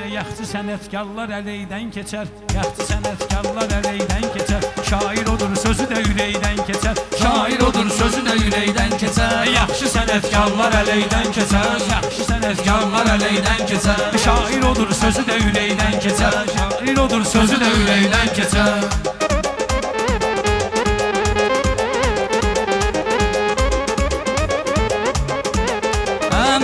Yaxşı sənətkarlar əleydən keçər, yaxşı sənətkarlar əleydən keçər. Şair odur, sözü də ürəkdən keçər, şair odur, sözü də ürəkdən keçər. Yaxşı sənətkarlar əleydən keçər, yaxşı sənətkarlar əleydən keçər. Şair odur, sözü də ürəkdən keçər, şair odur, sözü də ürəkdən keçər.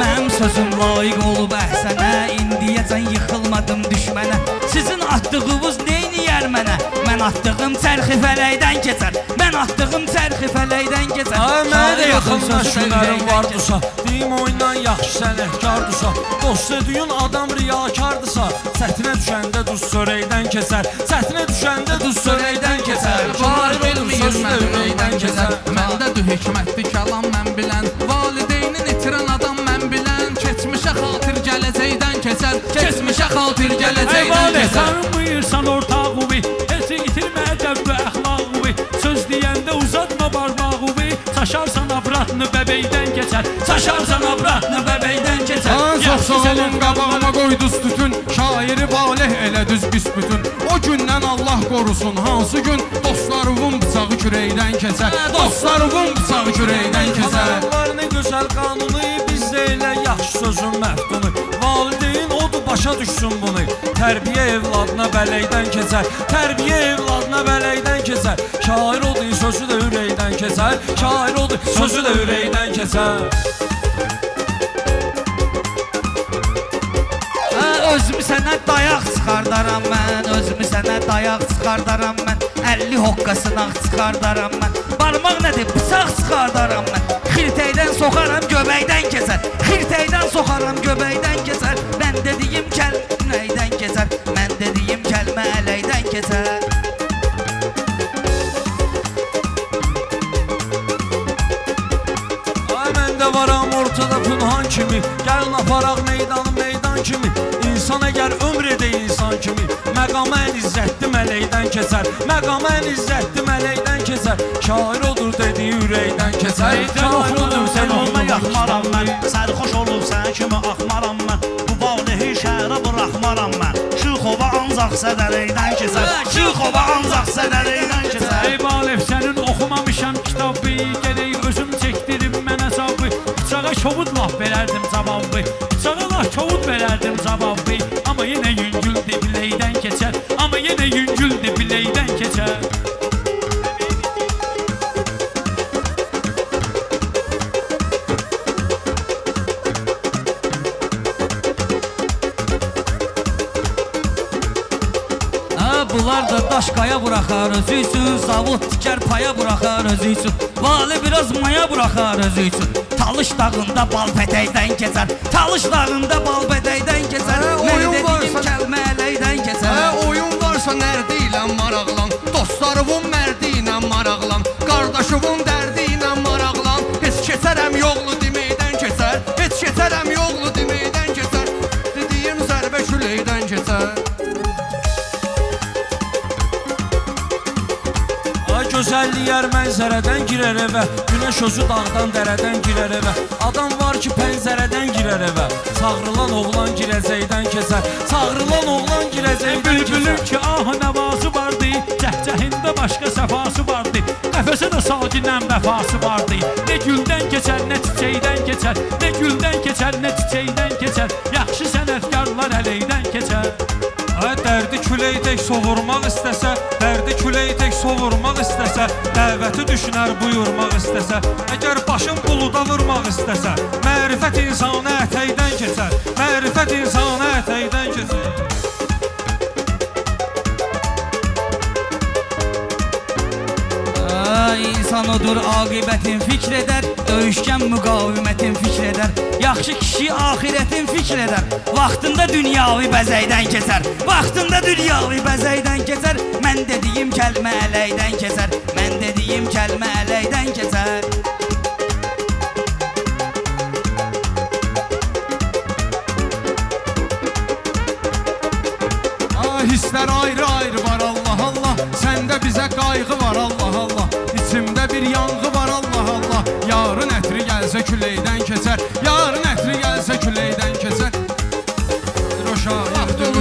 Mənim sözüm layiq olub əhsənə, indiyəcən yıxılmadım düşmənə. Sizin atdığınız neyniyər mənə? Mən atdığım çərxi fələkdən keçər, mən atdığım çərxi fələkdən keçər. Mənə də yaxında şülərim vardırsa, deyim oyundan yaxşı sənətkardırsa, dost dediyin adam riyakardırsa, sətinə düşəndə duz sörəkdən keçər, sətinə düşəndə duz sörəkdən keçər. Var bilməyir mən ürəkdən keçər, məndədir hikmətli kəlam mən bilən, valideynin itirən adam mən bilən, keçmişə xatir gələcəkdən keçər, keçmişə xatir gələcəkdən keçər. Tanınmıyırsan ortağımı, heç itirmə ədəb və əxlaqımı, söz deyəndə uzatma barmağımı, çaşarsan avratını bəbəkdən keçər, çaşarsan avratını bəbəkdən keçər. Çox sağ olun, qabağıma qoyduz tütün, şairi valeh elə düz büsbütün. O gündən Allah qorusun, hansı gün dostlarımın bıçağı kürəkdən keçər, dostlarımın bıçağı kürəkdən keçər. Var nə gözəl qanunu, bizdə elə yaxşı sözün məhdunu. Valideyn odur, başa düşsün bunu. Tərbiyə evladına bələkdən keçər, tərbiyə evladına bələkdən keçər. Şair odur, sözü də ürəkdən keçər, şair odur, sözü də ürəkdən keçər. Özümü sənə dayaq çıxardaram mən, özümü sənə dayaq çıxardaram mən, 50 hoqqa sınaq çıxardaram mən, barmaq nədir, bıçaq çıxardaram mən, xirtəkdən soxaram göbəkdən keçər, xirtəkdən soxaram göbəkdən keçər, mən dediyim kəlmə ələkdən keçər, mən dediyim kəlmə ələkdən keçər. Ay məndə varam ortada pünhan kimi, gəlin aparaq meydanı meydan kimi. İnsan əgər ömr edə insan kimi, məqamı ən izzətli mələkdən keçər, məqamı ən izzətli mələkdən keçər. Şair odur dediyi ürəkdən keçər, şair odur sən olma yaxmaram mən, sərxoş olub sən kimi axmaram mən, bu valihi şəhərə buraxmaram mən, Şıxova ancaq sədərəkdən keçər, Şıxova ancaq sədərəkdən keçər. Ey Valef, sənin oxumamışam kitabı, gərək özüm çəkdirim mən hesabı. Bıçağa şovud laf verərdim cavabı, bıçağa laf şovud verərdim cavabı. Amma yenə yüngüldü biləkdən keçər, amma yenə yüngüldü biləkdən keçər. Bunlar da daş qaya buraxar özü üçün, zavod tikər paya buraxar özü üçün, vali biraz maya buraxar özü üçün. Talış dağında bal pətəkdən keçər, Talış dağında bal pətəkdən keçər, mən dediyim kəlmə ələkdən keçər. Oyun varsa nərdi ilə maraqlan, dostlarımın mərdi ilə maraqlan, qardaşımın dərdi ilə maraqlan, heç keçərəm yollu deməkdən keçər, heç keçərəm yollu deməkdən keçər, dediyim zərbə küləkdən keçər. Gözəlliyər mənzərədən girər evə, günəş özü dağdan dərədən girər evə. Adam var ki pəncərədən girər evə, çağrılan oğlan girəcəkdən keçər, çağrılan oğlan girəcəkdən keçər. Bülbülün ki ahı nəvazı vardı, cəhcəhində başqa səfası vardı, nəfəsə də saqindən vəfası vardı. Nə güldən keçər, nə çiçəkdən keçər, nə güldən keçər, nə çiçəkdən keçər, yaxşı sənətkarlar əleydən keçər. Dərdi külək tək sovurmaq istəsə, dərdi külək tək sovurmaq istəsə, dəvəti düşünər buyurmaq istəsə, əgər başın buluda vurmaq istəsə, mərifət insanı ətəkdən keçər, mərifət insanı ətəkdən keçər. İnsan odur, aqibətin fikr edər, döyüşkən müqavimətin fikr edər, yaxşı kişi axirətin fikr edər, vaxtında dünyavi bəzəkdən keçər, vaxtında dünyavi bəzəkdən keçər, mən dediyim kəlmə ələkdən keçər, mən dediyim kəlmə ələkdən keçər. Hisslər ayrı-ayrı var Allah Allah, səndə bizə qayğı var Allah Allah, içimdə bir yanğı var Allah Allah, yarın ətri gəlsə küləkdən keçər, yarın ətri gəlsə küləkdən keçər. O şairdir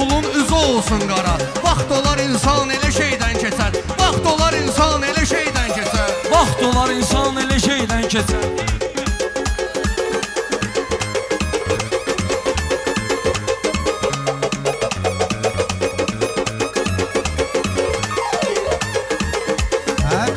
pulun üzü olsun qara. Vaxt olar insan elə şeydən keçər. Vaxt olar insan elə şeydən keçər. Vaxt olar insan elə şeydən keçər.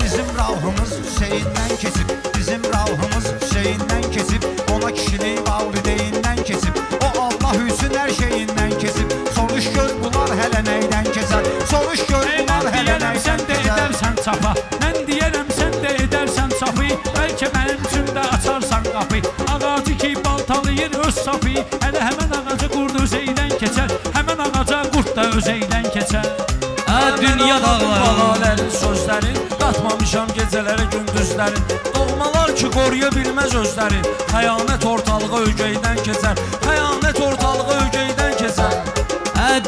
Bizim Rauhımız Hüseyin'den kesip, bizim Rauhımız Hüseyin'den kesip, ona kişiliği valideyinden kesip, o Allah Hüsün her şeyinden kesip, soruş gör bunlar hele neyden keser, soruş gör bunlar Mən hele deyərəm neyden sən də keser. edərsən çapa. Mən deyərəm sən də edərsən çapı. Bəlkə mənim üçün də açarsan qapı. Ağacı ki baltalayır öz sapı. Hələ həmən ağaca qurd özeydən keçər. Həmən ağaca qurd da özeydən keçər. Dünya dağları sözlərin, qatmamışam gecələrə gündüzlərin. Doğmalar ki qoruya bilməz özlərin. Xəyanət ortalığa ögeydən keçər. Xəyanət ortalığa ögeydən keçər.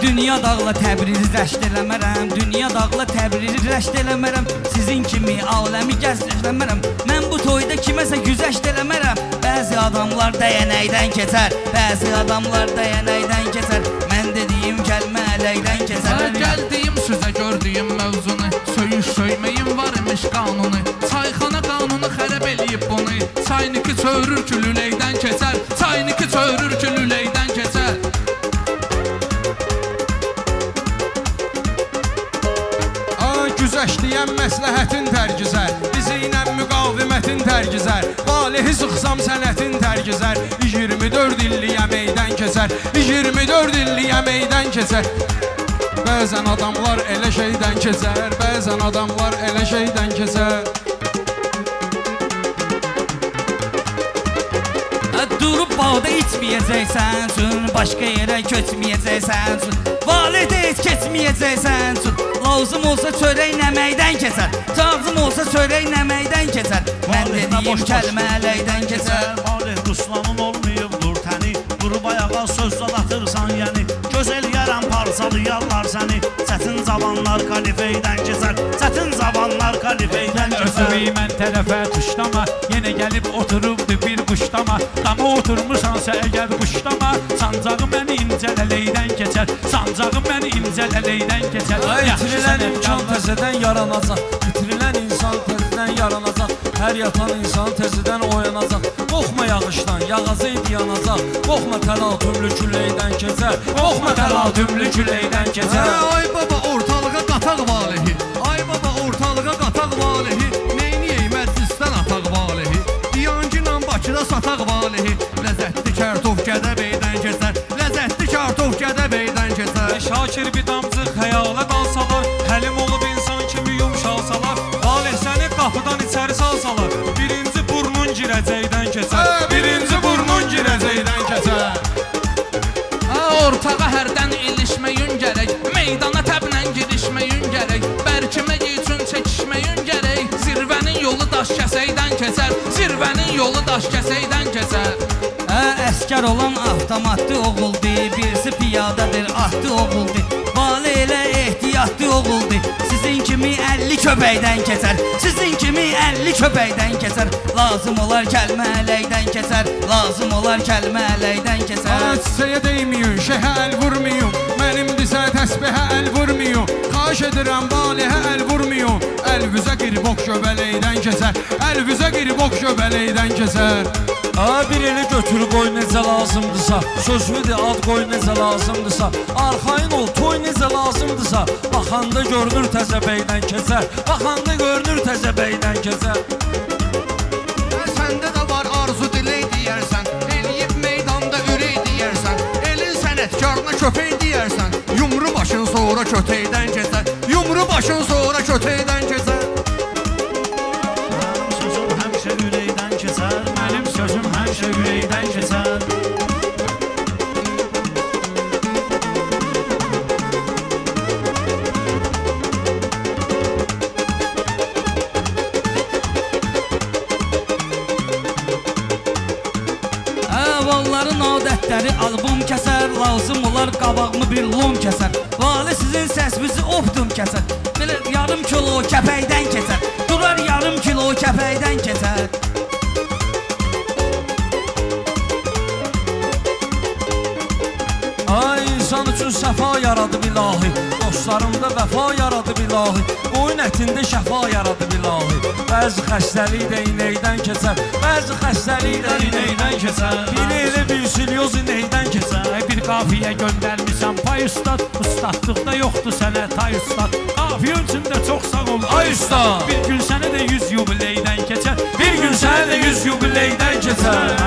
Dünya dağla Təbrizi rəşd eləmərəm, dünya dağla Təbrizi rəşd eləmərəm. Sizin kimi aləmi gəzləşləmərəm. Mən bu toyda kiməsə güzəşd eləmərəm. Bəzi adamlar dəyənəkdən keçər, bəzi adamlar dəyənəkdən keçər. Mən dediyim kəlmə ələkdən keçər. Gəldiyim sözə gördüyüm mövzunu, söyüş söyməyin var imiş qanunu. Çayxana qanunu xərəb eləyib bunu. Çayniki çörür ki lüləkdən keçər, çayniki çörür ki lüləkdən keçər. Güzəşliyəm məsləhətin tərgizər. Bizi ilə müqavimətin tərgizər. Valihi sıxsam sənətin tərgizər. 24 illiyə meydən keçər. 24 illiyə meydən keçər. Bəzən adamlar elə şeydən keçər. Bəzən adamlar elə şeydən keçər. Durub bağda içməyəcəksən üçün, başqa yerə köçməyəcəksən üçün, validə heç keçməyəcəksən üçün. Lazım olsa çörək nəməkdən keçər, lazım olsa çörək nəməkdən keçər. Mən dediyim kəlmə ələkdən keçər. Valih Ruslanın olmayıbdır təni, durub ayağa söz zadatırsan yəni. Gözəl yaran parçalayarlar səni, çətin zamanlar kalifeydən keçər, çətin zamanlar kalifeydən keçər. Özümü mən tərəfə tuşlama. Yenə gəlib oturubdu bir quşlama. Dama oturmusansa əgər quşlama. Sancağı məni incəl əleydən keçər. Sancağı məni incəl əleydən keçər. İtirilən imkan təzədən yaranacaq. İtirilən insan təzədən yaranacaq. Hər yatan insan təzədən oyanacaq. Qorxma yağışdan, yağacaq yanacaq. Qorxma təlatümlü küləkdən keçər. Qorxma təlatümlü küləkdən keçər. Ay baba ortalığa qataq valihi. Ay baba ortalığa qataq valihi. Neyniyək məclisdən ataq valihi. Diyancıyla Bakıda sataq valihi. Ləzzətli kartof Gədəbeydən keçər. Ləzzətli kartof Gədəbeydən keçər. Şakir bir damcıq xəyala dalsalar, həlim olub insan kimi yumşalsalar, valih səni qapıdan içəri salsalar, birinci burnun girəcəkdən keçər. Birinci burnun girəcəkdən keçər. Ortağa hərdən ilişməyin gərək, meydana təblə girişməyin gərək, bərkimək üçün çəkişməyin gərək. Zirvənin yolu daş kəsəkdən keçər, zirvənin yolu daş kəsəkdən keçər. Əskər olan avtomatlı oğuldu, birisi piyadadır, atlı oğuldu. Vali elə ehtiyatlı oğuldu, sizin kimi 50 köpəkdən keçər, sizin kimi 50 köpəkdən keçər. Lazım olar kəlmə ələkdən keçər, lazım olar kəlmə ələkdən keçər. Çiçəyə deyməyin, şeyhə əl vurmayın. Mənim disə təsbihə əl vurmayın. Xahiş edirəm valihə əl vurmayın. Əlvüzə qirbok göbələkdən keçər. Əlvüzə qirbok göbələkdən keçər. Bir eli götür qoy necə lazımdırsa, sözlüdür ad qoy necə lazımdırsa, arxayın ol toy necə lazımdırsa, baxanda görünür təzə beydən keçər, baxanda görünür təzə beydən keçər. Səndə də var arzu dilək deyərsən, eləyib meydanda ürək deyərsən, elin sənətkarına köpək deyərsən, yumru başın sonra kötəkdən keçər, yumru başın sonra kötəkdən keçər. Mənim sözüm həmişə ürəkdən keçər, Mənim sözüm həmişə ürəkdən keçər. Valların adətləri albom kəsər, lazım olar qabağımı bir lom kəsər. Vali sizin səsinizi optum kəsər, belə yarım kilo kəpəkdən keçər, durar yarım kilo kəpəkdən keçər. Ay insan üçün səfa yaradıb ilahi, dostlarımda vəfa yaradıb ilahi, qoyun ətində şəfa yaradıb ilahi. Bəzi xəstəlik də inəkdən keçər, bəzi xəstəlik də inəkdən keçər. Biri elə bir silyoz inəkdən keçər. Bir qafiyə göndərmişəm pay ustad, ustadlıqda yoxdur sənə tay ustad. Qafiyə üçün də çox sağ ol Ay ustad. Bir gün sənə də 100 yubileydən keçər, Bir gün sənə də 100 yubileydən keçər.